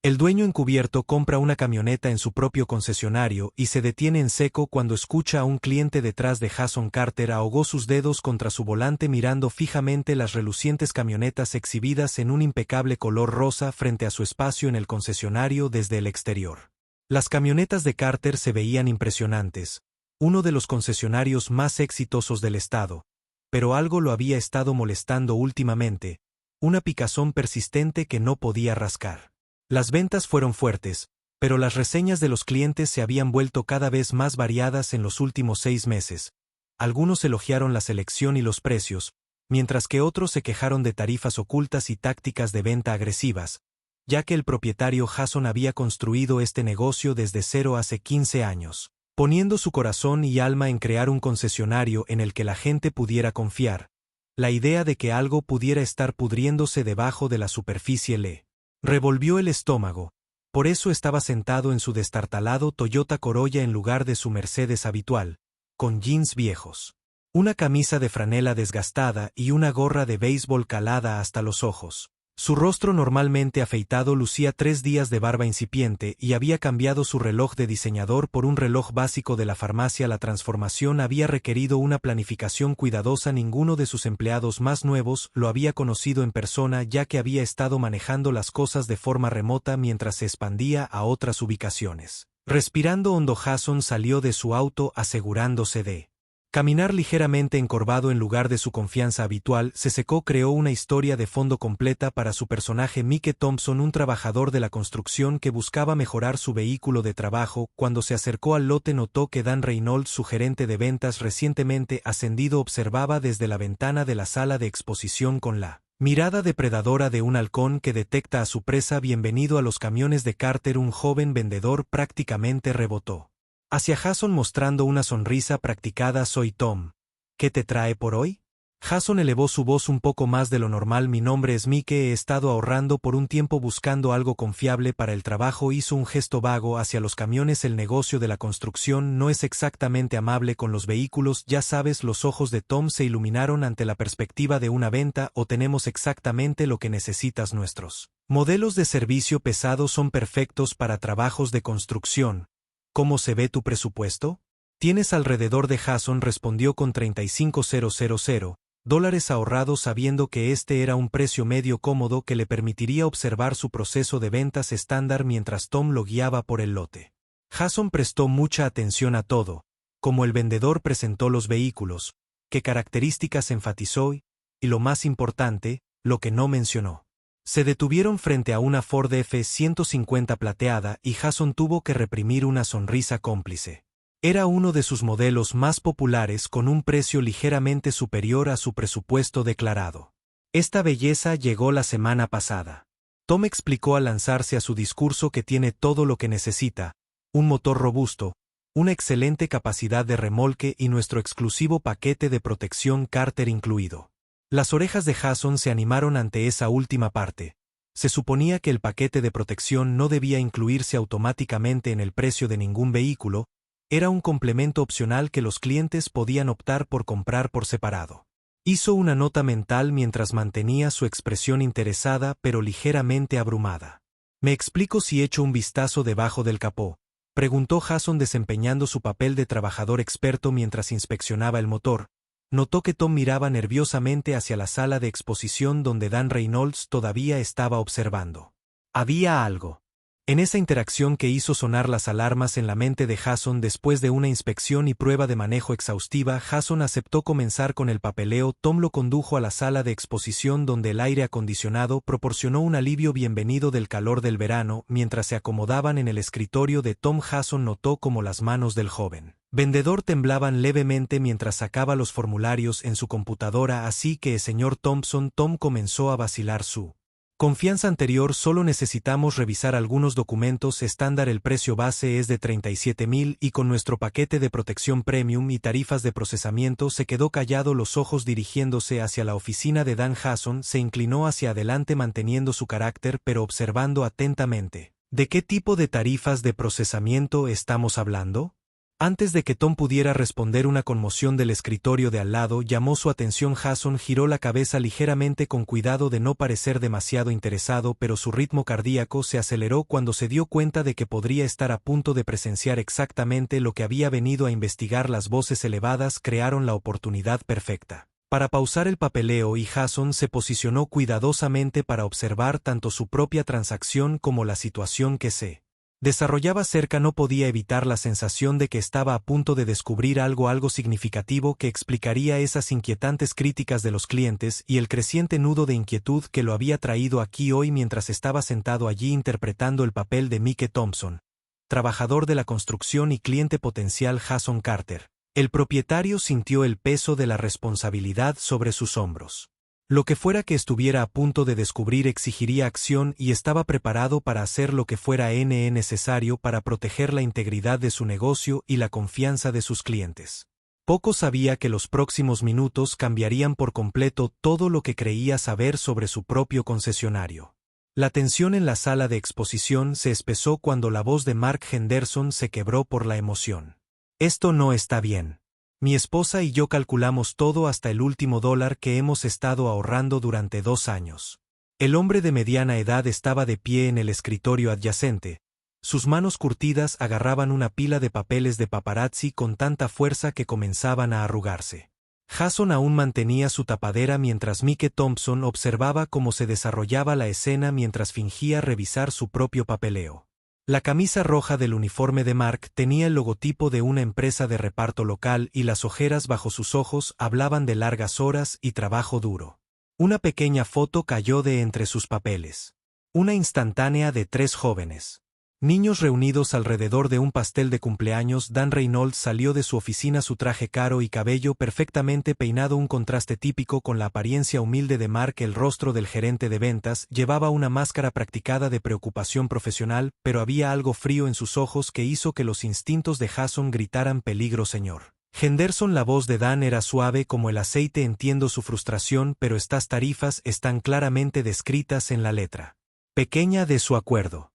El dueño encubierto compra una camioneta en su propio concesionario y se detiene en seco cuando escucha a un cliente detrás de Jason Carter ahogó sus dedos contra su volante mirando fijamente las relucientes camionetas exhibidas en un impecable color rosa frente a su espacio en el concesionario desde el exterior. Las camionetas de Carter se veían impresionantes, uno de los concesionarios más exitosos del estado, pero algo lo había estado molestando últimamente, una picazón persistente que no podía rascar. Las ventas fueron fuertes, pero las reseñas de los clientes se habían vuelto cada vez más variadas en los últimos 6 meses. Algunos elogiaron la selección y los precios, mientras que otros se quejaron de tarifas ocultas y tácticas de venta agresivas, ya que el propietario Jason había construido este negocio desde cero hace 15 años, poniendo su corazón y alma en crear un concesionario en el que la gente pudiera confiar. La idea de que algo pudiera estar pudriéndose debajo de la superficie le revolvió el estómago, por eso estaba sentado en su destartalado Toyota Corolla en lugar de su Mercedes habitual, con jeans viejos, una camisa de franela desgastada y una gorra de béisbol calada hasta los ojos. Su rostro normalmente afeitado lucía 3 días de barba incipiente y había cambiado su reloj de diseñador por un reloj básico de la farmacia. La transformación había requerido una planificación cuidadosa. Ninguno de sus empleados más nuevos lo había conocido en persona ya que había estado manejando las cosas de forma remota mientras se expandía a otras ubicaciones. Respirando hondo, Jason salió de su auto asegurándose de caminar ligeramente encorvado en lugar de su confianza habitual. Se secó. Creó una historia de fondo completa para su personaje Mike Thompson, un trabajador de la construcción que buscaba mejorar su vehículo de trabajo. Cuando se acercó al lote notó que Dan Reynolds, su gerente de ventas recientemente ascendido, observaba desde la ventana de la sala de exposición con la mirada depredadora de un halcón que detecta a su presa. Bienvenido a los camiones de Carter. Un joven vendedor prácticamente rebotó hacia Jason mostrando una sonrisa practicada. Soy Tom. ¿Qué te trae por hoy? Jason elevó su voz un poco más de lo normal. Mi nombre es Mike. He estado ahorrando por un tiempo buscando algo confiable para el trabajo. Hizo un gesto vago hacia los camiones. El negocio de la construcción no es exactamente amable con los vehículos, ya sabes. Los ojos de Tom se iluminaron ante la perspectiva de una venta. O tenemos exactamente lo que necesitas. Nuestros modelos de servicio pesado son perfectos para trabajos de construcción. ¿Cómo se ve tu presupuesto? Tienes alrededor de Jason respondió con $35,000 ahorrados, sabiendo que este era un precio medio cómodo que le permitiría observar su proceso de ventas estándar mientras Tom lo guiaba por el lote. Jason prestó mucha atención a todo, como el vendedor presentó los vehículos, qué características enfatizó y, lo más importante, lo que no mencionó. Se detuvieron frente a una Ford F-150 plateada y Jason tuvo que reprimir una sonrisa cómplice. Era uno de sus modelos más populares con un precio ligeramente superior a su presupuesto declarado. Esta belleza llegó la semana pasada. Tom explicó al lanzarse a su discurso que tiene todo lo que necesita, un motor robusto, una excelente capacidad de remolque y nuestro exclusivo paquete de protección Carter incluido. Las orejas de Jason se animaron ante esa última parte. Se suponía que el paquete de protección no debía incluirse automáticamente en el precio de ningún vehículo, era un complemento opcional que los clientes podían optar por comprar por separado. Hizo una nota mental mientras mantenía su expresión interesada pero ligeramente abrumada. ¿Me explico si echo un vistazo debajo del capó?, preguntó Jason desempeñando su papel de trabajador experto mientras inspeccionaba el motor. Notó que Tom miraba nerviosamente hacia la sala de exposición donde Dan Reynolds todavía estaba observando. Había algo en esa interacción que hizo sonar las alarmas en la mente de Jason. Después de una inspección y prueba de manejo exhaustiva, Jason aceptó comenzar con el papeleo. Tom lo condujo a la sala de exposición donde el aire acondicionado proporcionó un alivio bienvenido del calor del verano. Mientras se acomodaban en el escritorio de Tom, Jason notó cómo las manos del joven vendedor temblaban levemente mientras sacaba los formularios en su computadora. Así que, señor Thompson, Tom comenzó a vacilar su confianza anterior. Solo necesitamos revisar algunos documentos estándar. El precio base es de $37,000 y con nuestro paquete de protección premium y tarifas de procesamiento. Se quedó callado, los ojos dirigiéndose hacia la oficina de Dan. Jason se inclinó hacia adelante manteniendo su carácter pero observando atentamente. ¿De qué tipo de tarifas de procesamiento estamos hablando? Antes de que Tom pudiera responder, una conmoción del escritorio de al lado llamó su atención. Jason giró la cabeza ligeramente con cuidado de no parecer demasiado interesado, pero su ritmo cardíaco se aceleró cuando se dio cuenta de que podría estar a punto de presenciar exactamente lo que había venido a investigar. Las voces elevadas crearon la oportunidad perfecta para pausar el papeleo, y Jason se posicionó cuidadosamente para observar tanto su propia transacción como la situación que se desarrollaba cerca. No podía evitar la sensación de que estaba a punto de descubrir algo significativo que explicaría esas inquietantes críticas de los clientes y el creciente nudo de inquietud que lo había traído aquí hoy mientras estaba sentado allí interpretando el papel de Mike Thompson, trabajador de la construcción y cliente potencial Jason Carter. El propietario sintió el peso de la responsabilidad sobre sus hombros. Lo que fuera que estuviera a punto de descubrir exigiría acción, y estaba preparado para hacer lo que fuera necesario para proteger la integridad de su negocio y la confianza de sus clientes. Poco sabía que los próximos minutos cambiarían por completo todo lo que creía saber sobre su propio concesionario. La tensión en la sala de exposición se espesó cuando la voz de Mark Henderson se quebró por la emoción. Esto no está bien. Mi esposa y yo calculamos todo hasta el último dólar que hemos estado ahorrando durante 2 años. El hombre de mediana edad estaba de pie en el escritorio adyacente. Sus manos curtidas agarraban una pila de papeles de paparazzi con tanta fuerza que comenzaban a arrugarse. Jason aún mantenía su tapadera mientras Mike Thompson observaba cómo se desarrollaba la escena mientras fingía revisar su propio papeleo. La camisa roja del uniforme de Mark tenía el logotipo de una empresa de reparto local, y las ojeras bajo sus ojos hablaban de largas horas y trabajo duro. Una pequeña foto cayó de entre sus papeles. Una instantánea de 3 jóvenes niños reunidos alrededor de un pastel de cumpleaños. Dan Reynolds salió de su oficina, su traje caro y cabello perfectamente peinado, un contraste típico con la apariencia humilde de Mark. El rostro del gerente de ventas llevaba una máscara practicada de preocupación profesional, pero había algo frío en sus ojos que hizo que los instintos de Jason gritaran: peligro, señor Henderson. La voz de Dan era suave como el aceite. Entiendo su frustración, pero estas tarifas están claramente descritas en la letra pequeña de su acuerdo.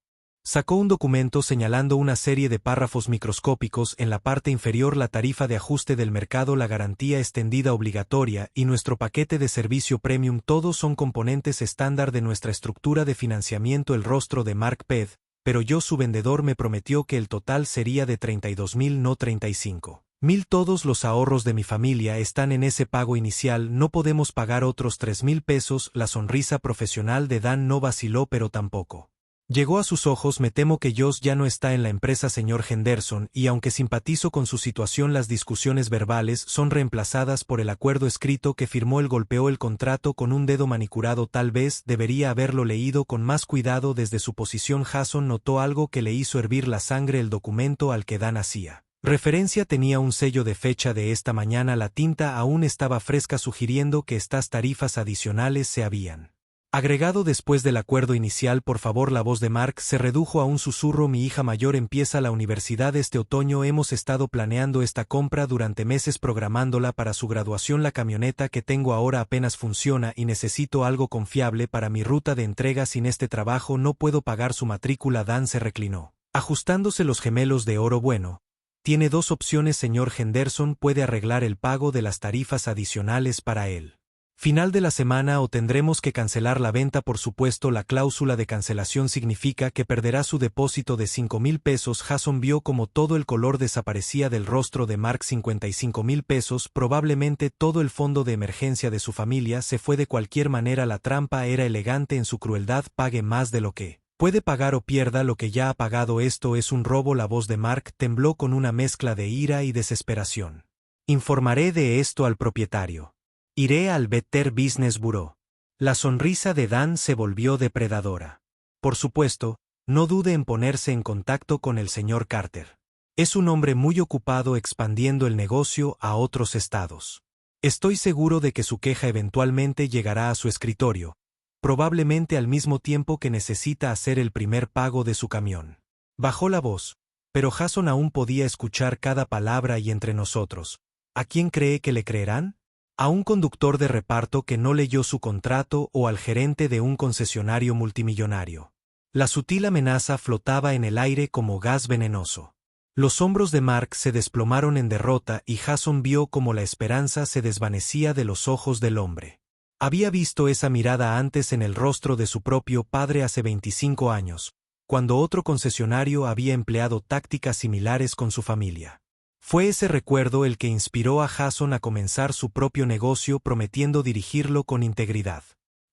Sacó un documento señalando una serie de párrafos microscópicos en la parte inferior: la tarifa de ajuste del mercado, la garantía extendida obligatoria y nuestro paquete de servicio premium, todos son componentes estándar de nuestra estructura de financiamiento. El rostro de Mark Ped, pero yo, su vendedor, me prometió que el total sería de 32,000, no 35,000. Todos los ahorros de mi familia están en ese pago inicial. No podemos pagar otros 3,000 pesos. La sonrisa profesional de Dan no vaciló, pero tampoco llegó a sus ojos. Me temo que Josh ya no está en la empresa, señor Henderson, y aunque simpatizo con su situación, las discusiones verbales son reemplazadas por el acuerdo escrito que firmó. Él golpeó el contrato con un dedo manicurado. Tal vez debería haberlo leído con más cuidado desde su posición. Jason notó algo que le hizo hervir la sangre: el documento al que Dan hacía referencia tenía un sello de fecha de esta mañana. La tinta aún estaba fresca, sugiriendo que estas tarifas adicionales se habían agregado después del acuerdo inicial. Por favor. La voz de Mark se redujo a un susurro: mi hija mayor empieza la universidad este otoño. Hemos estado planeando esta compra durante meses, programándola para su graduación. La camioneta que tengo ahora apenas funciona y necesito algo confiable para mi ruta de entrega. Sin este trabajo no puedo pagar su matrícula. Dan se reclinó, ajustándose los gemelos de oro. Bueno, tiene 2 opciones, señor Henderson. Puede arreglar el pago de las tarifas adicionales para él final de la semana, o tendremos que cancelar la venta. Por supuesto, la cláusula de cancelación significa que perderá su depósito de 5,000 pesos. Jason vio como todo el color desaparecía del rostro de Mark. 55,000 pesos, probablemente todo el fondo de emergencia de su familia, se fue de cualquier manera. La trampa era elegante en su crueldad: pague más de lo que puede pagar o pierda lo que ya ha pagado. Esto es un robo. La voz de Mark tembló con una mezcla de ira y desesperación. Informaré de esto al propietario. Iré al Better Business Bureau. La sonrisa de Dan se volvió depredadora. Por supuesto, no dude en ponerse en contacto con el señor Carter. Es un hombre muy ocupado expandiendo el negocio a otros estados. Estoy seguro de que su queja eventualmente llegará a su escritorio, probablemente al mismo tiempo que necesita hacer el primer pago de su camión. Bajó la voz, pero Jason aún podía escuchar cada palabra. y entre nosotros, ¿a quién cree que le creerán? ¿A un conductor de reparto que no leyó su contrato o al gerente de un concesionario multimillonario? La sutil amenaza flotaba en el aire como gas venenoso. Los hombros de Mark se desplomaron en derrota y Jason vio cómo la esperanza se desvanecía de los ojos del hombre. Había visto esa mirada antes en el rostro de su propio padre hace 25 años, cuando otro concesionario había empleado tácticas similares con su familia. Fue ese recuerdo el que inspiró a Jason a comenzar su propio negocio prometiendo dirigirlo con integridad.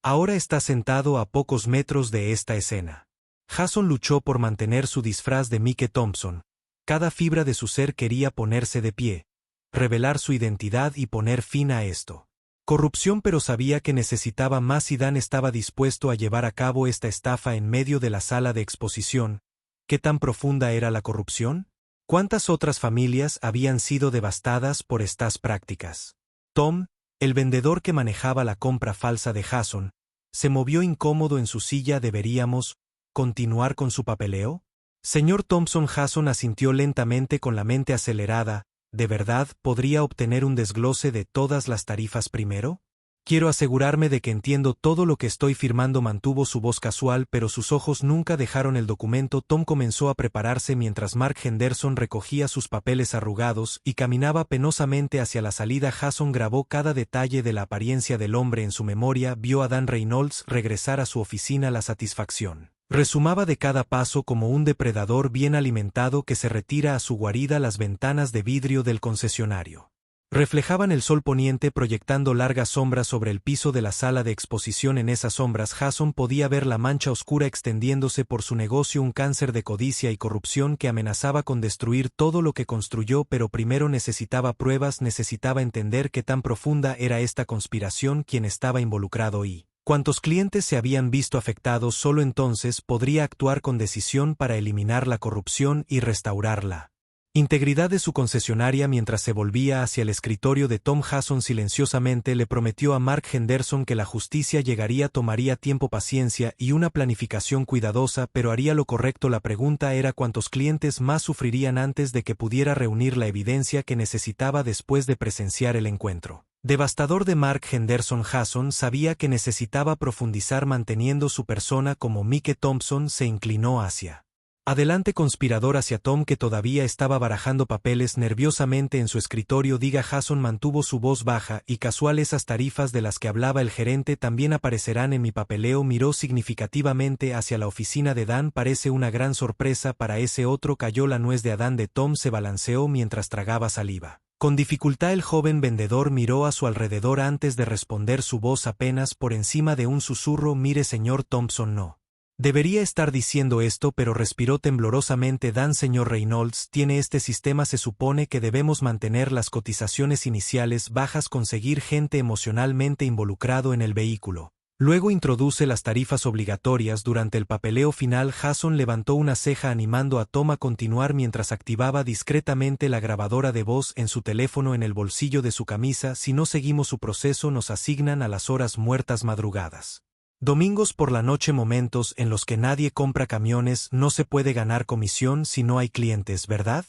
Ahora está sentado a pocos metros de esta escena. Jason luchó por mantener su disfraz de Mike Thompson. Cada fibra de su ser quería ponerse de pie, revelar su identidad y poner fin a esto. Corrupción, pero sabía que necesitaba más y Dan estaba dispuesto a llevar a cabo esta estafa en medio de la sala de exposición. ¿Qué tan profunda era la corrupción? ¿Cuántas otras familias habían sido devastadas por estas prácticas? Tom, el vendedor que manejaba la compra falsa de Jason, se movió incómodo en su silla. ¿Deberíamos continuar con su papeleo? Señor Thompson. Jason asintió lentamente con la mente acelerada. ¿De verdad podría obtener un desglose de todas las tarifas primero? Quiero asegurarme de que entiendo todo lo que estoy firmando. Mantuvo su voz casual, pero sus ojos nunca dejaron el documento. Tom comenzó a prepararse mientras Mark Henderson recogía sus papeles arrugados y caminaba penosamente hacia la salida. Jason grabó cada detalle de la apariencia del hombre en su memoria. Vio a Dan Reynolds regresar a su oficina. La satisfacción resumaba de cada paso como un depredador bien alimentado que se retira a su guarida. Las ventanas de vidrio del concesionario reflejaban el sol poniente proyectando largas sombras sobre el piso de la sala de exposición. En esas sombras Jason podía ver la mancha oscura extendiéndose por su negocio, un cáncer de codicia y corrupción que amenazaba con destruir todo lo que construyó. Pero primero necesitaba pruebas, necesitaba entender qué tan profunda era esta conspiración, quién estaba involucrado y cuántos clientes se habían visto afectados. Solo entonces podría actuar con decisión para eliminar la corrupción y restaurar la integridad de su concesionaria. Mientras se volvía hacia el escritorio de Tom, Jason silenciosamente le prometió a Mark Henderson que la justicia llegaría. Tomaría tiempo, paciencia y una planificación cuidadosa, pero haría lo correcto. La pregunta era cuántos clientes más sufrirían antes de que pudiera reunir la evidencia que necesitaba después de presenciar el encuentro devastador de Mark Henderson. Jason sabía que necesitaba profundizar manteniendo su persona como Mike Thompson. Se inclinó hacia adelante, conspirador, hacia Tom, que todavía estaba barajando papeles nerviosamente en su escritorio. Diga. Jason mantuvo su voz baja y casual. Esas tarifas de las que hablaba el gerente también aparecerán en mi papeleo. Miró significativamente hacia la oficina de Dan. Parece una gran sorpresa para ese otro. Cayó la nuez de Adán de Tom. Se balanceó mientras tragaba saliva. Con dificultad el joven vendedor miró a su alrededor antes de responder, su voz apenas por encima de un susurro. Mire, señor Thompson, no debería estar diciendo esto, pero respiró temblorosamente Dan. Señor Reynolds, tiene este sistema. Se supone que debemos mantener las cotizaciones iniciales bajas, conseguir gente emocionalmente involucrado en el vehículo. Luego introduce las tarifas obligatorias. Durante el papeleo final, Jason levantó una ceja animando a Tom a continuar mientras activaba discretamente la grabadora de voz en su teléfono en el bolsillo de su camisa. Si no seguimos su proceso, nos asignan a las horas muertas madrugadas. Domingos por la noche, momentos en los que nadie compra camiones. No se puede ganar comisión si no hay clientes, ¿verdad?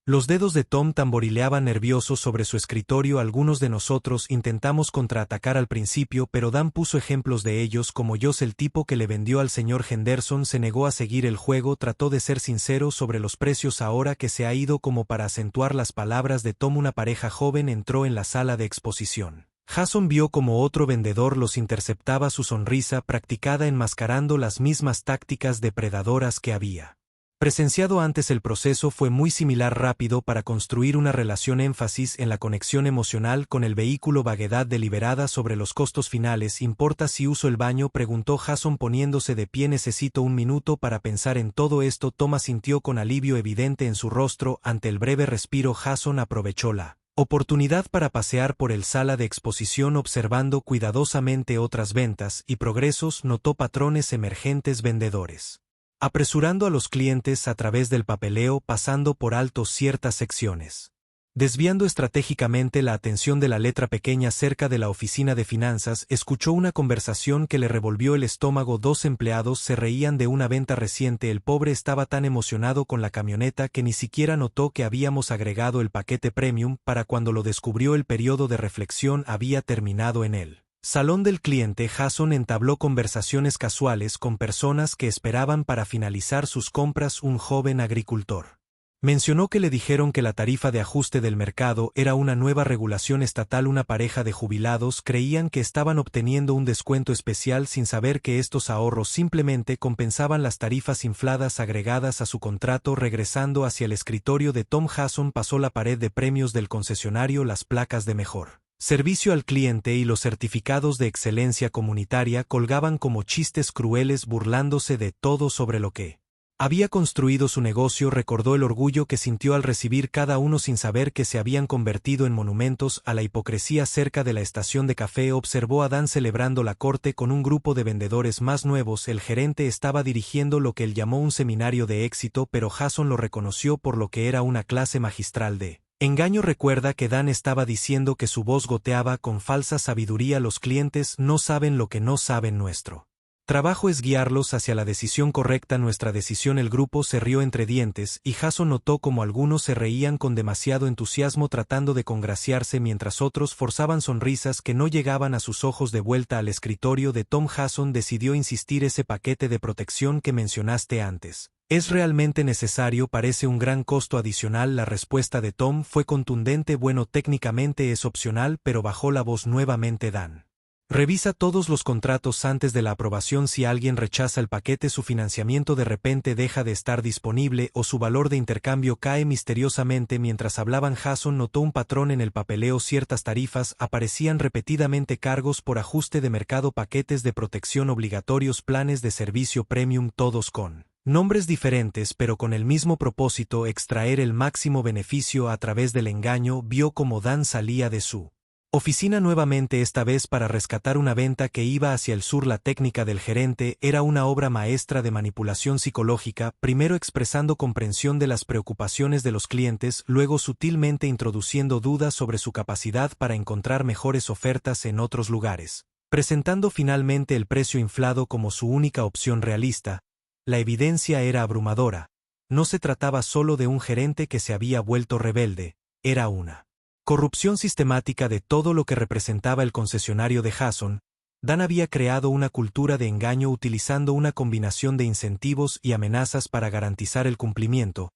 Los dedos de Tom tamborileaban nerviosos sobre su escritorio. Algunos de nosotros intentamos contraatacar al principio, pero Dan puso ejemplos de ellos, como Josh, el tipo que le vendió al señor Henderson. Se negó a seguir el juego. Trató de ser sincero sobre los precios. Ahora que se ha ido, como para acentuar las palabras de Tom, una pareja joven entró en la sala de exposición. Jason vio como otro vendedor los interceptaba, su sonrisa practicada enmascarando las mismas tácticas depredadoras que había presenciado antes. El proceso fue muy similar, rápido para construir una relación, énfasis en la conexión emocional con el vehículo, vaguedad deliberada sobre los costos finales. ¿Importa si uso el baño?, preguntó Jason poniéndose de pie. Necesito un minuto para pensar en todo esto. Tom sintió con alivio evidente en su rostro ante el breve respiro. Jason aprovechó la oportunidad para pasear por el sala de exposición observando cuidadosamente otras ventas y progresos. Notó patrones emergentes, vendedores apresurando a los clientes a través del papeleo, pasando por alto ciertas secciones, desviando estratégicamente la atención de la letra pequeña. Cerca de la oficina de finanzas, escuchó una conversación que le revolvió el estómago. Dos empleados se reían de una venta reciente. El pobre estaba tan emocionado con la camioneta que ni siquiera notó que habíamos agregado el paquete premium. Para cuando lo descubrió, el periodo de reflexión había terminado. En él salón del cliente, Jason entabló conversaciones casuales con personas que esperaban para finalizar sus compras. Un joven agricultor Mencionó que le dijeron que la tarifa de ajuste del mercado era una nueva regulación estatal. Una pareja de jubilados creían que estaban obteniendo un descuento especial sin saber que estos ahorros simplemente compensaban las tarifas infladas agregadas a su contrato. Regresando hacia el escritorio de Tom, Jason pasó la pared de premios del concesionario, las placas de mejor servicio al cliente y los certificados de excelencia comunitaria colgaban como chistes crueles, burlándose de todo sobre lo que había construido su negocio. Recordó el orgullo que sintió al recibir cada uno sin saber que se habían convertido en monumentos a la hipocresía. Cerca de la estación de café observó a Dan celebrando la corte con un grupo de vendedores más nuevos. El gerente estaba dirigiendo lo que él llamó un seminario de éxito, pero Jason lo reconoció por lo que era una clase magistral de engaño. Recuerda que Dan estaba diciendo que su voz goteaba con falsa sabiduría. Los clientes no saben lo que no saben. Nuestro trabajo es guiarlos hacia la decisión correcta. Nuestra decisión. El grupo se rió entre dientes, y Jason notó como algunos se reían con demasiado entusiasmo tratando de congraciarse mientras otros forzaban sonrisas que no llegaban a sus ojos. De vuelta al escritorio de Tom, Jason decidió insistir: ese paquete de protección que mencionaste antes ¿es realmente necesario? Parece un gran costo adicional. La respuesta de Tom fue contundente: bueno, técnicamente es opcional, pero bajó la voz nuevamente. Dan revisa todos los contratos antes de la aprobación. Si alguien rechaza el paquete, su financiamiento de repente deja de estar disponible o su valor de intercambio cae misteriosamente. Mientras hablaban, Jason notó un patrón en el papeleo. Ciertas tarifas aparecían repetidamente: cargos por ajuste de mercado, paquetes de protección obligatorios, planes de servicio premium, todos con nombres diferentes pero con el mismo propósito: extraer el máximo beneficio a través del engaño. Vio cómo Dan salía de su oficina nuevamente, esta vez para rescatar una venta que iba hacia el sur. La técnica del gerente era una obra maestra de manipulación psicológica, primero expresando comprensión de las preocupaciones de los clientes, luego sutilmente introduciendo dudas sobre su capacidad para encontrar mejores ofertas en otros lugares, presentando finalmente el precio inflado como su única opción realista. La evidencia era abrumadora. No se trataba solo de un gerente que se había vuelto rebelde, era una corrupción sistemática de todo lo que representaba el concesionario de Jason. Dan había creado una cultura de engaño utilizando una combinación de incentivos y amenazas para garantizar el cumplimiento.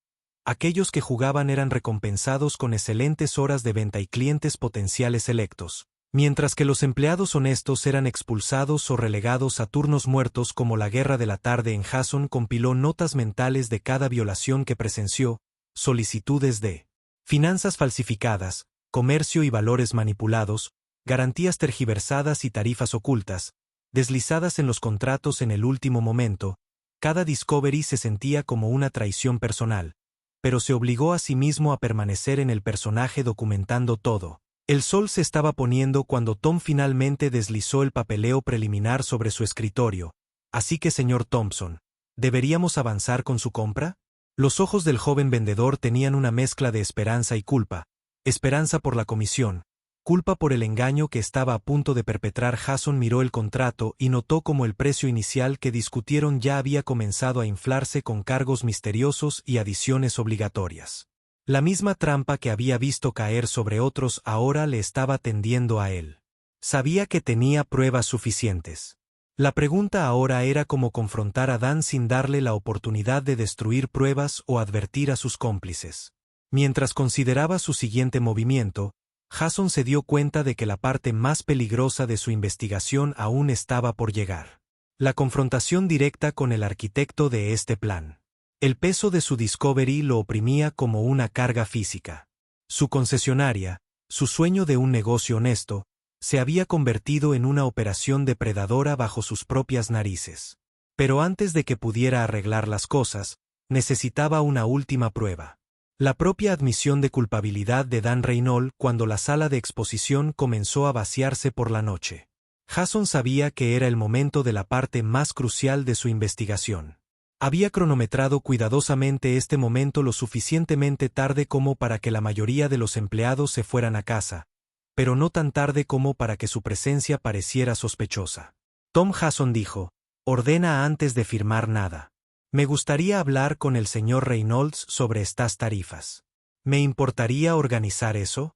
Aquellos que jugaban eran recompensados con excelentes horas de venta y clientes potenciales electos, mientras que los empleados honestos eran expulsados o relegados a turnos muertos. Como la guerra de la tarde en Jason compiló notas mentales de cada violación que presenció, solicitudes de finanzas falsificadas, comercio y valores manipulados, garantías tergiversadas y tarifas ocultas, deslizadas en los contratos en el último momento. Cada discovery se sentía como una traición personal, pero se obligó a sí mismo a permanecer en el personaje documentando todo. El sol se estaba poniendo cuando Tom finalmente deslizó el papeleo preliminar sobre su escritorio. Así que, señor Thompson, ¿deberíamos avanzar con su compra? Los ojos del joven vendedor tenían una mezcla de esperanza y culpa. Esperanza por la comisión, culpa por el engaño que estaba a punto de perpetrar. Jason miró el contrato y notó cómo el precio inicial que discutieron ya había comenzado a inflarse con cargos misteriosos y adiciones obligatorias. La misma trampa que había visto caer sobre otros ahora le estaba tendiendo a él. Sabía que tenía pruebas suficientes. La pregunta ahora era cómo confrontar a Dan sin darle la oportunidad de destruir pruebas o advertir a sus cómplices. Mientras consideraba su siguiente movimiento, Jason se dio cuenta de que la parte más peligrosa de su investigación aún estaba por llegar. La confrontación directa con el arquitecto de este plan. El peso de su discovery lo oprimía como una carga física. Su concesionaria, su sueño de un negocio honesto, se había convertido en una operación depredadora bajo sus propias narices. Pero antes de que pudiera arreglar las cosas, necesitaba una última prueba. La propia admisión de culpabilidad de Dan Reynolds cuando la sala de exposición comenzó a vaciarse por la noche. Jason sabía que era el momento de la parte más crucial de su investigación. Había cronometrado cuidadosamente este momento lo suficientemente tarde como para que la mayoría de los empleados se fueran a casa, pero no tan tarde como para que su presencia pareciera sospechosa. Tom, Jason dijo, ordena antes de firmar nada. Me gustaría hablar con el señor Reynolds sobre estas tarifas. ¿Me importaría organizar eso?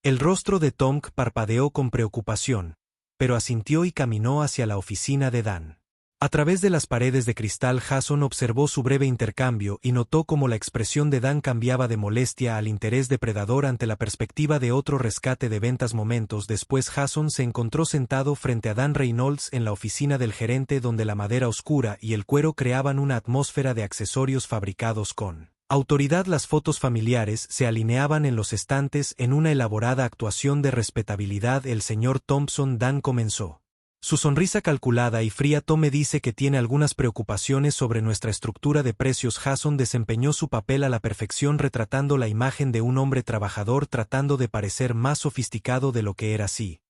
El rostro de Tom parpadeó con preocupación, pero asintió y caminó hacia la oficina de Dan. A través de las paredes de cristal Jason observó su breve intercambio y notó cómo la expresión de Dan cambiaba de molestia al interés depredador ante la perspectiva de otro rescate de ventas. Momentos después Jason se encontró sentado frente a Dan Reynolds en la oficina del gerente, donde la madera oscura y el cuero creaban una atmósfera de accesorios fabricados con autoridad. Las fotos familiares se alineaban en los estantes en una elaborada actuación de respetabilidad. El señor Thompson, Dan comenzó. Su sonrisa calculada y fría. Tom me dice que tiene algunas preocupaciones sobre nuestra estructura de precios. Jason desempeñó su papel a la perfección, retratando la imagen de un hombre trabajador tratando de parecer más sofisticado de lo que era. Sí.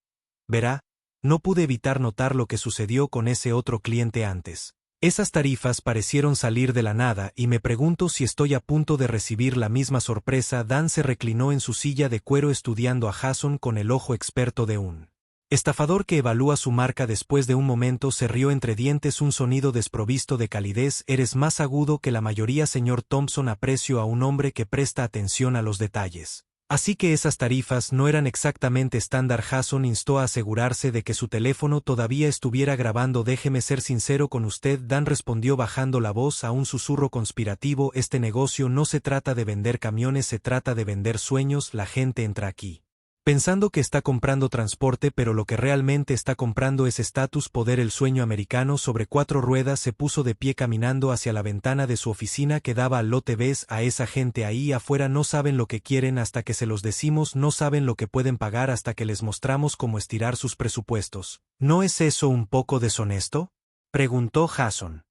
Verá, no pude evitar notar lo que sucedió con ese otro cliente antes. Esas tarifas parecieron salir de la nada y me pregunto si estoy a punto de recibir la misma sorpresa. Dan se reclinó en su silla de cuero estudiando a Jason con el ojo experto de un estafador que evalúa su marca. Después de un momento se rió entre dientes, un sonido desprovisto de calidez. Eres más agudo que la mayoría, señor Thompson. Aprecio a un hombre que presta atención a los detalles. Así que esas tarifas no eran exactamente estándar. Jason instó a asegurarse de que su teléfono todavía estuviera grabando. Déjeme ser sincero con usted, Dan respondió bajando la voz a un susurro conspirativo. Este negocio no se trata de vender camiones, se trata de vender sueños. La gente entra aquí pensando que está comprando transporte, pero lo que realmente está comprando es estatus, poder. El sueño americano sobre 4 ruedas se puso de pie caminando hacia la ventana de su oficina que daba al lote. ¿Ves a esa gente ahí afuera? No saben lo que quieren hasta que se los decimos, no saben lo que pueden pagar hasta que les mostramos cómo estirar sus presupuestos. ¿No es eso un poco deshonesto?, preguntó Jason,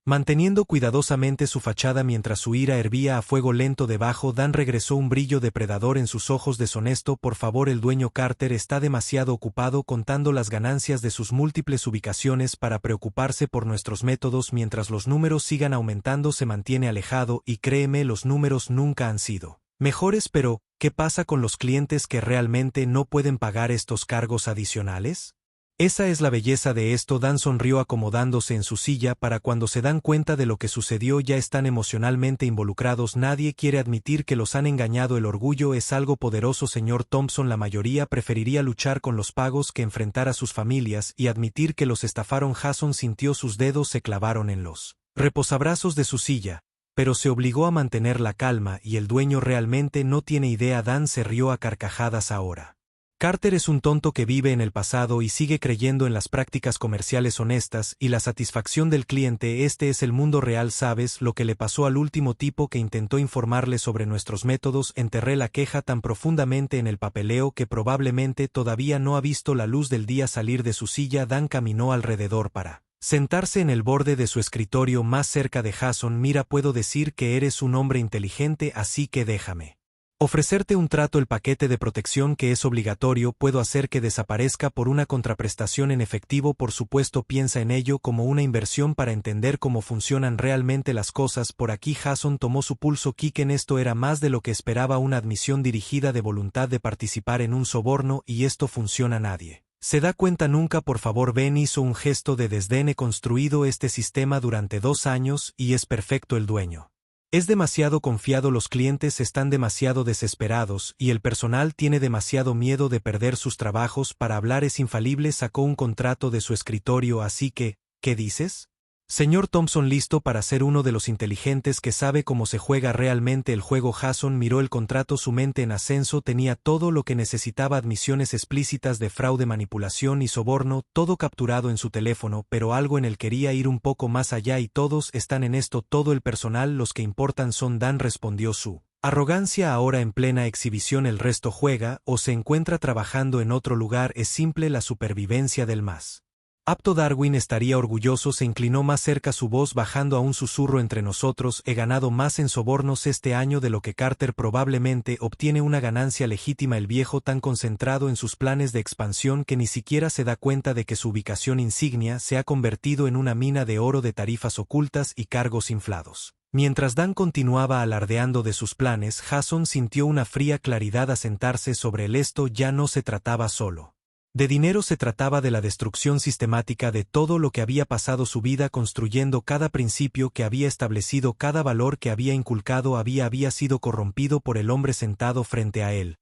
manteniendo cuidadosamente su fachada mientras su ira hervía a fuego lento debajo. Dan regresó un brillo depredador en sus ojos. Deshonesto, por favor, el dueño Carter está demasiado ocupado contando las ganancias de sus múltiples ubicaciones para preocuparse por nuestros métodos. Mientras los números sigan aumentando se mantiene alejado y créeme, los números nunca han sido mejores. Pero, ¿qué pasa con los clientes que realmente no pueden pagar estos cargos adicionales? Esa es la belleza de esto. Dan sonrió acomodándose en su silla. Para cuando se dan cuenta de lo que sucedió ya están emocionalmente involucrados. Nadie quiere admitir que los han engañado. El orgullo es algo poderoso, señor Thompson. La mayoría preferiría luchar con los pagos que enfrentar a sus familias y admitir que los estafaron. Jason sintió sus dedos se clavaron en los reposabrazos de su silla, pero se obligó a mantener la calma. Y el dueño realmente no tiene idea. Dan se rió a carcajadas ahora. Carter es un tonto que vive en el pasado y sigue creyendo en las prácticas comerciales honestas y la satisfacción del cliente. Este es el mundo real. ¿Sabes lo que le pasó al último tipo que intentó informarle sobre nuestros métodos? Enterré la queja tan profundamente en el papeleo que probablemente todavía no ha visto la luz del día. Salir de su silla, Dan caminó alrededor para sentarse en el borde de su escritorio más cerca de Jason. Mira, puedo decir que eres un hombre inteligente, así que déjame ofrecerte un trato. El paquete de protección que es obligatorio puedo hacer que desaparezca por una contraprestación en efectivo. Por supuesto, piensa en ello como una inversión para entender cómo funcionan realmente las cosas. Por aquí Jason tomó su pulso. Kiken, esto era más de lo que esperaba, una admisión dirigida de voluntad de participar en un soborno, y esto funciona. Nadie se da cuenta nunca. Por favor, Ben hizo un gesto de desdén. He construido este sistema durante 2 años y es perfecto. El dueño es demasiado confiado, los clientes están demasiado desesperados y el personal tiene demasiado miedo de perder sus trabajos. Para hablar es infalible. Sacó un contrato de su escritorio. Así que, ¿qué dices? Señor Thompson, listo para ser uno de los inteligentes que sabe cómo se juega realmente el juego. Jason miró el contrato, su mente en ascenso. Tenía todo lo que necesitaba: admisiones explícitas de fraude, manipulación y soborno, todo capturado en su teléfono, pero algo en él quería ir un poco más allá. Y todos están en esto, todo el personal. Los que importan son Dan, respondió su arrogancia ahora en plena exhibición. El resto juega o se encuentra trabajando en otro lugar. Es simple, la supervivencia del más apto. Darwin estaría orgulloso. Se inclinó más cerca, su voz bajando a un susurro. Entre nosotros, he ganado más en sobornos este año de lo que Carter probablemente obtiene una ganancia legítima. El viejo tan concentrado en sus planes de expansión que ni siquiera se da cuenta de que su ubicación insignia se ha convertido en una mina de oro de tarifas ocultas y cargos inflados. Mientras Dan continuaba alardeando de sus planes, Jason sintió una fría claridad asentarse sobre él. Esto ya no se trataba solo de dinero, se trataba de la destrucción sistemática de todo lo que había pasado su vida construyendo. Cada principio que había establecido, cada valor que había inculcado había sido corrompido por el hombre sentado frente a él.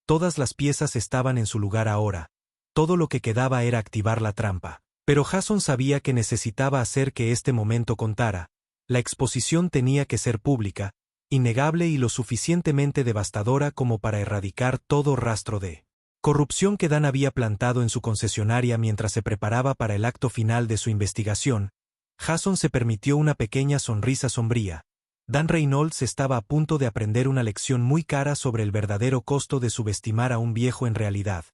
Todas las piezas estaban en su lugar ahora. Todo lo que quedaba era activar la trampa. Pero Jason sabía que necesitaba hacer que este momento contara. La exposición tenía que ser pública, innegable y lo suficientemente devastadora como para erradicar todo rastro de corrupción que Dan había plantado en su concesionaria mientras se preparaba para el acto final de su investigación. Jason se permitió una pequeña sonrisa sombría. Dan Reynolds estaba a punto de aprender una lección muy cara sobre el verdadero costo de subestimar a un viejo en realidad.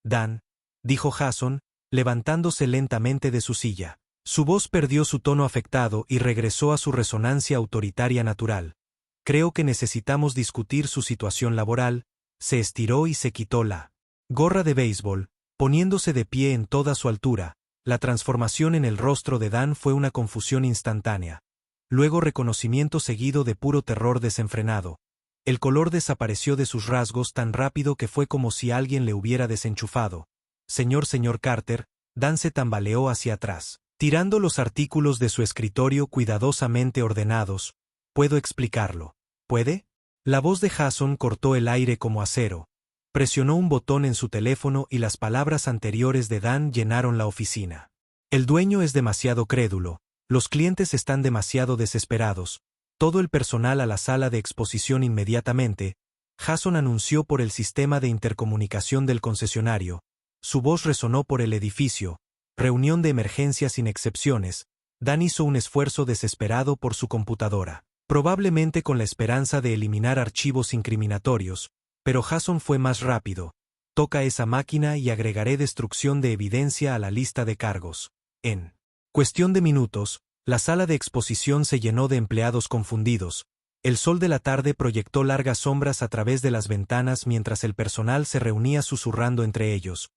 Dan, dijo Jason, levantándose lentamente de su silla. Su voz perdió su tono afectado y regresó a su resonancia autoritaria natural. Creo que necesitamos discutir su situación laboral. Se estiró y se quitó la gorra de béisbol, poniéndose de pie en toda su altura. La transformación en el rostro de Dan fue una confusión instantánea. Luego reconocimiento seguido de puro terror desenfrenado. El color desapareció de sus rasgos tan rápido que fue como si alguien le hubiera desenchufado. Señor Carter, Dan se tambaleó hacia atrás, tirando los artículos de su escritorio cuidadosamente ordenados. ¿Puedo explicarlo? ¿Puede? La voz de Jason cortó el aire como acero. Presionó un botón en su teléfono y las palabras anteriores de Dan llenaron la oficina. El dueño es demasiado crédulo, los clientes están demasiado desesperados, todo el personal a la sala de exposición inmediatamente. Jason anunció por el sistema de intercomunicación del concesionario. Su voz resonó por el edificio. Reunión de emergencia sin excepciones. Dan hizo un esfuerzo desesperado por su computadora, probablemente con la esperanza de eliminar archivos incriminatorios. Pero Jason fue más rápido. Toca esa máquina y agregaré destrucción de evidencia a la lista de cargos. En cuestión de minutos, la sala de exposición se llenó de empleados confundidos. El sol de la tarde proyectó largas sombras a través de las ventanas mientras el personal se reunía susurrando entre ellos.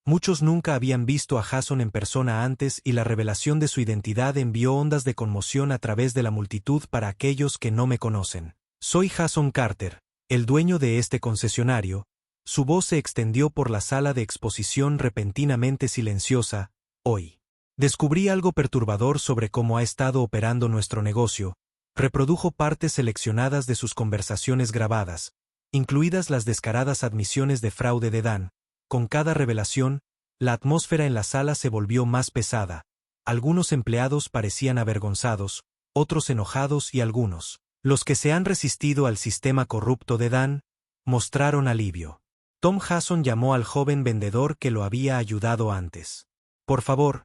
Muchos nunca habían visto a Jason en persona antes y la revelación de su identidad envió ondas de conmoción a través de la multitud para aquellos que no me conocen. Soy Jason Carter, el dueño de este concesionario. Su voz se extendió por la sala de exposición repentinamente silenciosa. Hoy descubrí algo perturbador sobre cómo ha estado operando nuestro negocio. Reprodujo partes seleccionadas de sus conversaciones grabadas, incluidas las descaradas admisiones de fraude de Dan. Con cada revelación, la atmósfera en la sala se volvió más pesada. Algunos empleados parecían avergonzados, otros enojados y algunos, los que se han resistido al sistema corrupto de Dan, mostraron alivio. Tom Jason llamó al joven vendedor que lo había ayudado antes. Por favor,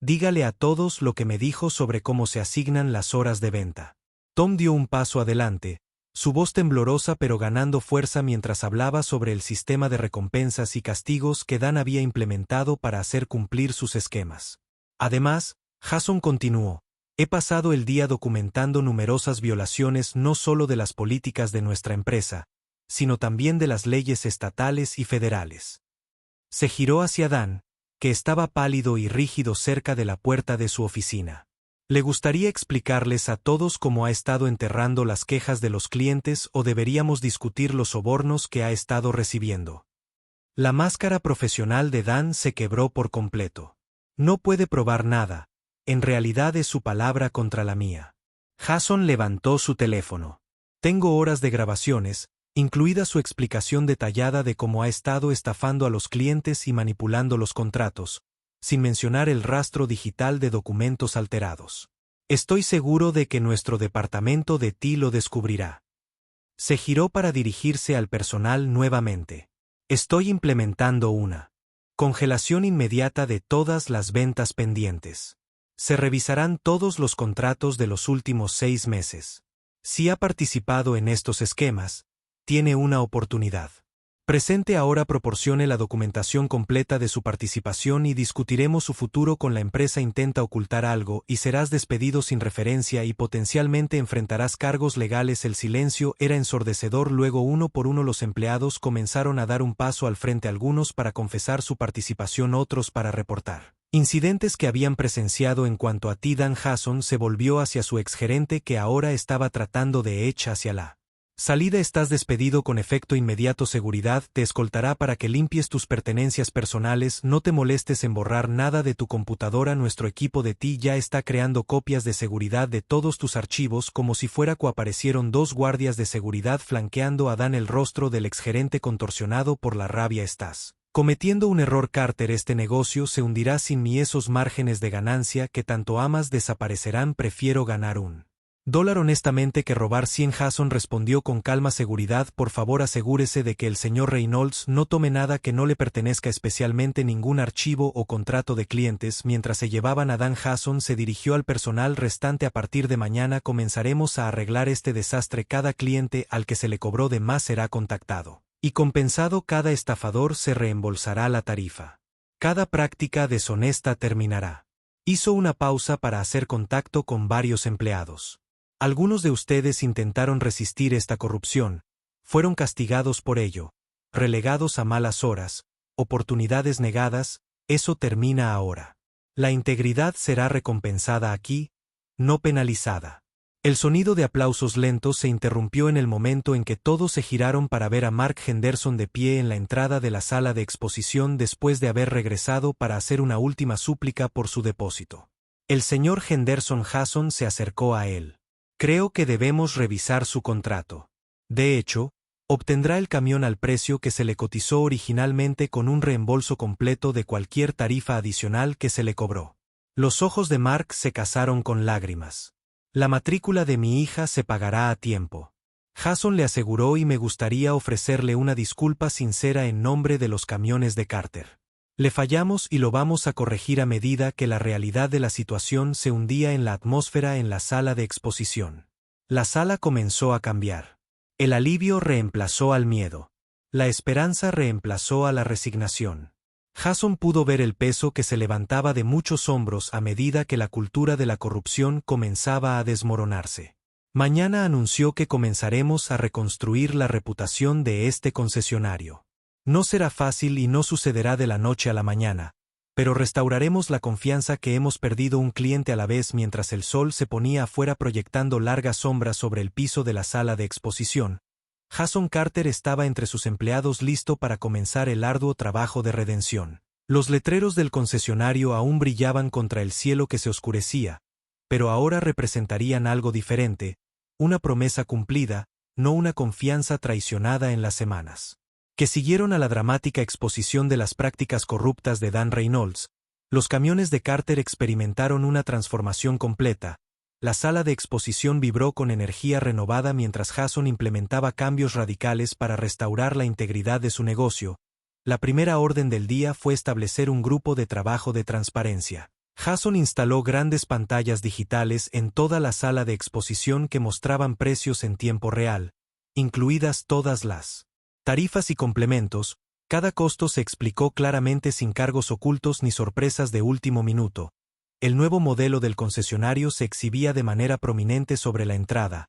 dígale a todos lo que me dijo sobre cómo se asignan las horas de venta. Tom dio un paso adelante, su voz temblorosa pero ganando fuerza mientras hablaba sobre el sistema de recompensas y castigos que Dan había implementado para hacer cumplir sus esquemas. Además, Jason continuó. He pasado el día documentando numerosas violaciones no solo de las políticas de nuestra empresa, sino también de las leyes estatales y federales. Se giró hacia Dan, que estaba pálido y rígido cerca de la puerta de su oficina. ¿Le gustaría explicarles a todos cómo ha estado enterrando las quejas de los clientes o deberíamos discutir los sobornos que ha estado recibiendo? La máscara profesional de Dan se quebró por completo. No puede probar nada. En realidad es su palabra contra la mía. Jason levantó su teléfono. Tengo horas de grabaciones, incluida su explicación detallada de cómo ha estado estafando a los clientes y manipulando los contratos, sin mencionar el rastro digital de documentos alterados. Estoy seguro de que nuestro departamento de TI lo descubrirá. Se giró para dirigirse al personal nuevamente. Estoy implementando una congelación inmediata de todas las ventas pendientes. Se revisarán todos los contratos de los últimos 6 meses. Si ha participado en estos esquemas, tiene una oportunidad. Presente ahora proporcione la documentación completa de su participación y discutiremos su futuro con la empresa. Intenta ocultar algo y serás despedido sin referencia y potencialmente enfrentarás cargos legales. El silencio era ensordecedor. Luego uno por uno los empleados comenzaron a dar un paso al frente, algunos para confesar su participación, otros para reportar incidentes que habían presenciado. En cuanto a ti, Dan Jason se volvió hacia su exgerente que ahora estaba tratando de echar hacia la salida. Estás despedido con efecto inmediato. Seguridad te escoltará para que limpies tus pertenencias personales. No te molestes en borrar nada de tu computadora. Nuestro equipo de TI ya está creando copias de seguridad de todos tus archivos. Como si fuera aparecieron 2 guardias de seguridad flanqueando a Dan, el rostro del exgerente contorsionado por la rabia. Estás Cometiendo un error Carter, este negocio se hundirá sin mí, esos márgenes de ganancia que tanto amas desaparecerán, prefiero ganar $1 honestamente que robar 100. Jason respondió con calma. Seguridad, por favor asegúrese de que el señor Reynolds no tome nada que no le pertenezca, especialmente ningún archivo o contrato de clientes. Mientras se llevaban a Dan, Jason se dirigió al personal restante. A partir de mañana comenzaremos a arreglar este desastre. Cada cliente al que se le cobró de más será contactado y compensado. Cada estafador se reembolsará la tarifa. Cada práctica deshonesta terminará. Hizo una pausa para hacer contacto con varios empleados. Algunos de ustedes intentaron resistir esta corrupción, fueron castigados por ello, relegados a malas horas, oportunidades negadas. Eso termina ahora. La integridad será recompensada aquí, no penalizada. El sonido de aplausos lentos se interrumpió en el momento en que todos se giraron para ver a Mark Henderson de pie en la entrada de la sala de exposición después de haber regresado para hacer una última súplica por su depósito. El señor Henderson. Jason se acercó a él. Creo que debemos revisar su contrato. De hecho, obtendrá el camión al precio que se le cotizó originalmente, con un reembolso completo de cualquier tarifa adicional que se le cobró. Los ojos de Mark se casaron con lágrimas. La matrícula de mi hija se pagará a tiempo. Jason le aseguró, y me gustaría ofrecerle una disculpa sincera en nombre de los camiones de Carter. Le fallamos y lo vamos a corregir a medida que la realidad de la situación se hundía en la atmósfera en la sala de exposición. La sala comenzó a cambiar. El alivio reemplazó al miedo. La esperanza reemplazó a la resignación. Jason pudo ver el peso que se levantaba de muchos hombros a medida que la cultura de la corrupción comenzaba a desmoronarse. Mañana anunció que comenzaremos a reconstruir la reputación de este concesionario. No será fácil y no sucederá de la noche a la mañana, pero restauraremos la confianza que hemos perdido un cliente a la vez. Mientras el sol se ponía afuera proyectando largas sombras sobre el piso de la sala de exposición, Jason Carter estaba entre sus empleados, listo para comenzar el arduo trabajo de redención. Los letreros del concesionario aún brillaban contra el cielo que se oscurecía, pero ahora representarían algo diferente, una promesa cumplida, no una confianza traicionada. En las semanas que siguieron a la dramática exposición de las prácticas corruptas de Dan Reynolds, los camiones de Carter experimentaron una transformación completa. La sala de exposición vibró con energía renovada mientras Jason implementaba cambios radicales para restaurar la integridad de su negocio. La primera orden del día fue establecer un grupo de trabajo de transparencia. Jason instaló grandes pantallas digitales en toda la sala de exposición que mostraban precios en tiempo real, incluidas todas las tarifas y complementos. Cada costo se explicó claramente, sin cargos ocultos ni sorpresas de último minuto. El nuevo modelo del concesionario se exhibía de manera prominente sobre la entrada.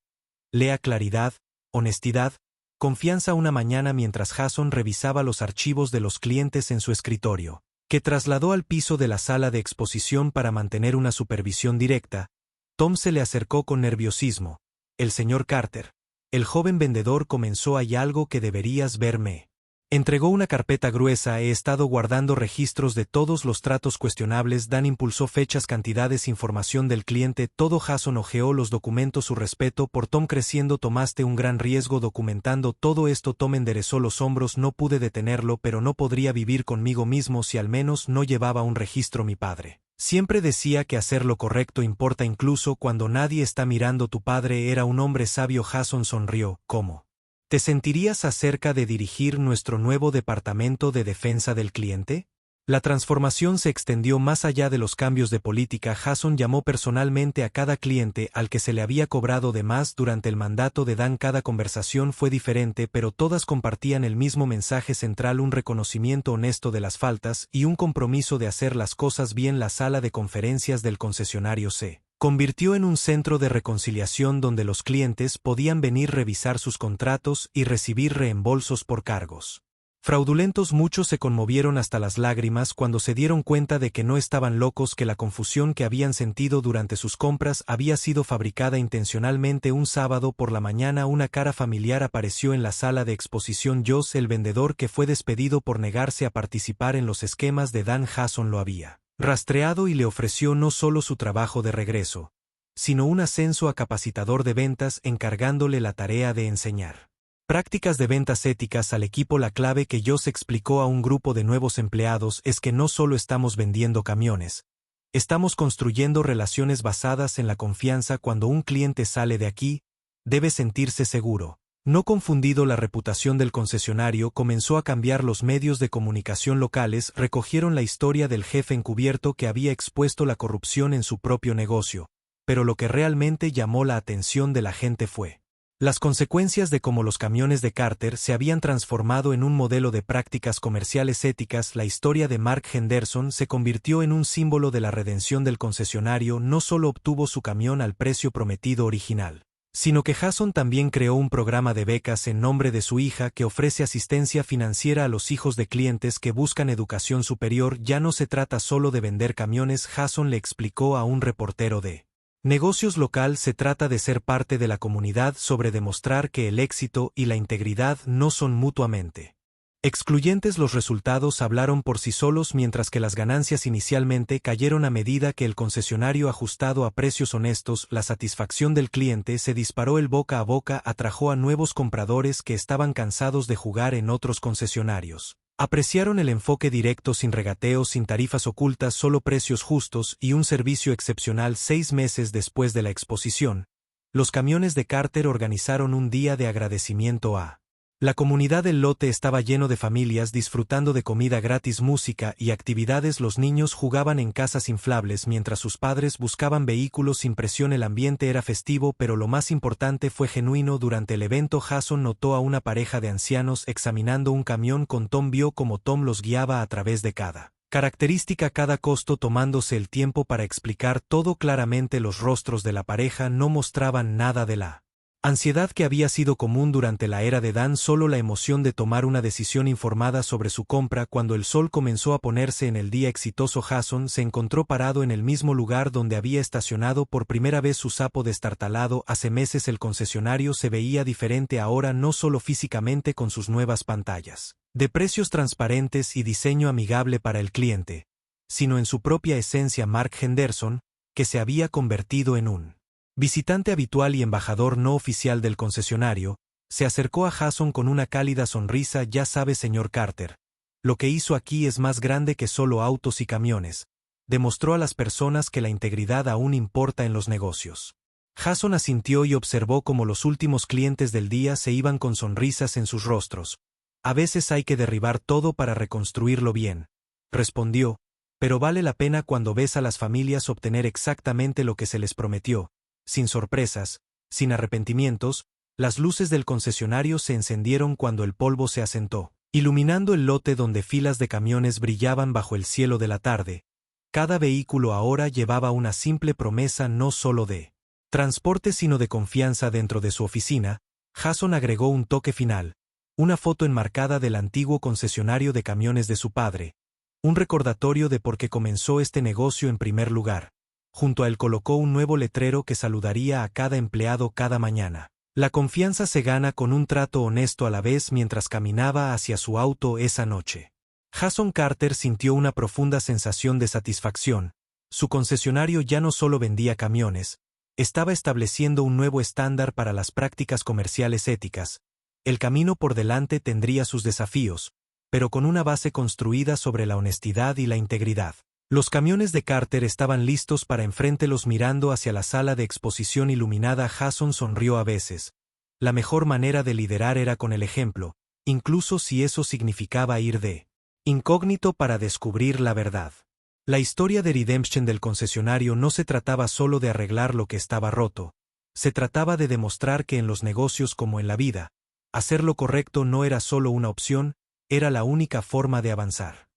Lea claridad, honestidad, confianza. Una mañana, mientras Jason revisaba los archivos de los clientes en su escritorio, que trasladó al piso de la sala de exposición para mantener una supervisión directa, Tom se le acercó con nerviosismo. El señor Carter. El joven vendedor comenzó. Hay algo que deberías verme. Entregó una carpeta gruesa. He estado guardando registros de todos los tratos cuestionables. Dan impulsó fechas, cantidades, información del cliente, todo. Jason hojeó los documentos. Su respeto por Tom creciendo. Tomaste un gran riesgo documentando todo esto. Tom enderezó los hombros. No pude detenerlo, pero no podría vivir conmigo mismo si al menos no llevaba un registro. Mi padre siempre decía que hacer lo correcto importa incluso cuando nadie está mirando. Tu padre era un hombre sabio. Jason sonrió. ¿Cómo te sentirías acerca de dirigir nuestro nuevo departamento de defensa del cliente? La transformación se extendió más allá de los cambios de política. Jason llamó personalmente a cada cliente al que se le había cobrado de más durante el mandato de Dan. Cada conversación fue diferente, pero todas compartían el mismo mensaje central: un reconocimiento honesto de las faltas y un compromiso de hacer las cosas bien. La sala de conferencias del concesionario se convirtió en un centro de reconciliación donde los clientes podían venir, revisar sus contratos y recibir reembolsos por cargos fraudulentos. Muchos se conmovieron hasta las lágrimas cuando se dieron cuenta de que no estaban locos, que la confusión que habían sentido durante sus compras había sido fabricada intencionalmente. Un sábado por la mañana, una cara familiar apareció en la sala de exposición. Josh, el vendedor que fue despedido por negarse a participar en los esquemas de Dan. Jason lo había rastreado y le ofreció no solo su trabajo de regreso, sino un ascenso a capacitador de ventas, encargándole la tarea de enseñar Prácticas de ventas éticas al equipo. La clave que Joss explicó a un grupo de nuevos empleados es que no solo estamos vendiendo camiones. Estamos construyendo relaciones basadas en la confianza. Cuando un cliente sale de aquí, debe sentirse seguro. No confundido. La reputación del concesionario comenzó a cambiar. Los medios de comunicación locales recogieron la historia del jefe encubierto que había expuesto la corrupción en su propio negocio, pero lo que realmente llamó la atención de la gente fue las consecuencias de cómo los camiones de Carter se habían transformado en un modelo de prácticas comerciales éticas. La historia de Mark Henderson se convirtió en un símbolo de la redención del concesionario. No solo obtuvo su camión al precio prometido original, sino que Jason también creó un programa de becas en nombre de su hija que ofrece asistencia financiera a los hijos de clientes que buscan educación superior. Ya no se trata solo de vender camiones, Jason le explicó a un reportero de negocios local, se trata de ser parte de la comunidad, sobre demostrar que el éxito y la integridad no son mutuamente excluyentes. Los resultados hablaron por sí solos. Mientras que las ganancias inicialmente cayeron a medida que el concesionario ajustado a precios honestos, la satisfacción del cliente se disparó. El boca a boca atrajo a nuevos compradores que estaban cansados de jugar en otros concesionarios. Apreciaron el enfoque directo, sin regateos, sin tarifas ocultas, solo precios justos y un servicio excepcional. 6 meses después de la exposición, los camiones de Carter organizaron un día de agradecimiento a la comunidad. El lote estaba lleno de familias disfrutando de comida gratis, música y actividades. Los niños jugaban en casas inflables mientras sus padres buscaban vehículos sin presión. El ambiente era festivo, pero lo más importante fue genuino. Durante el evento, Jason notó a una pareja de ancianos examinando un camión con Tom. Vio cómo Tom los guiaba a través de cada característica, cada costo, tomándose el tiempo para explicar todo claramente. Los rostros de la pareja no mostraban nada de la ansiedad que había sido común durante la era de Dan, solo la emoción de tomar una decisión informada sobre su compra. Cuando el sol comenzó a ponerse en el día exitoso, Jason se encontró parado en el mismo lugar donde había estacionado por primera vez su sapo destartalado. Hace meses el concesionario se veía diferente ahora, no solo físicamente con sus nuevas pantallas de precios transparentes y diseño amigable para el cliente, sino en su propia esencia. Mark Henderson, que se había convertido en un visitante habitual y embajador no oficial del concesionario, se acercó a Jason con una cálida sonrisa. Ya sabe, señor Carter, lo que hizo aquí es más grande que solo autos y camiones. Demostró a las personas que la integridad aún importa en los negocios. Jason asintió y observó cómo los últimos clientes del día se iban con sonrisas en sus rostros. A veces hay que derribar todo para reconstruirlo bien, respondió, pero vale la pena cuando ves a las familias obtener exactamente lo que se les prometió. Sin sorpresas, sin arrepentimientos, las luces del concesionario se encendieron cuando el polvo se asentó, iluminando el lote donde filas de camiones brillaban bajo el cielo de la tarde. Cada vehículo ahora llevaba una simple promesa, no solo de transporte sino de confianza. Dentro de su oficina, Jason agregó un toque final, una foto enmarcada del antiguo concesionario de camiones de su padre, un recordatorio de por qué comenzó este negocio en primer lugar. Junto a él colocó un nuevo letrero que saludaría a cada empleado cada mañana. La confianza se gana con un trato honesto. A la vez, mientras caminaba hacia su auto esa noche, Jason Carter sintió una profunda sensación de satisfacción. Su concesionario ya no solo vendía camiones, estaba estableciendo un nuevo estándar para las prácticas comerciales éticas. El camino por delante tendría sus desafíos, pero con una base construida sobre la honestidad y la integridad. Los camiones de Carter estaban listos para enfrentarlos. Mirando hacia la sala de exposición iluminada, Jason sonrió. A veces, la mejor manera de liderar era con el ejemplo, incluso si eso significaba ir de incógnito para descubrir la verdad. La historia de Redemption del concesionario no se trataba solo de arreglar lo que estaba roto, se trataba de demostrar que en los negocios como en la vida, hacer lo correcto no era solo una opción, era la única forma de avanzar.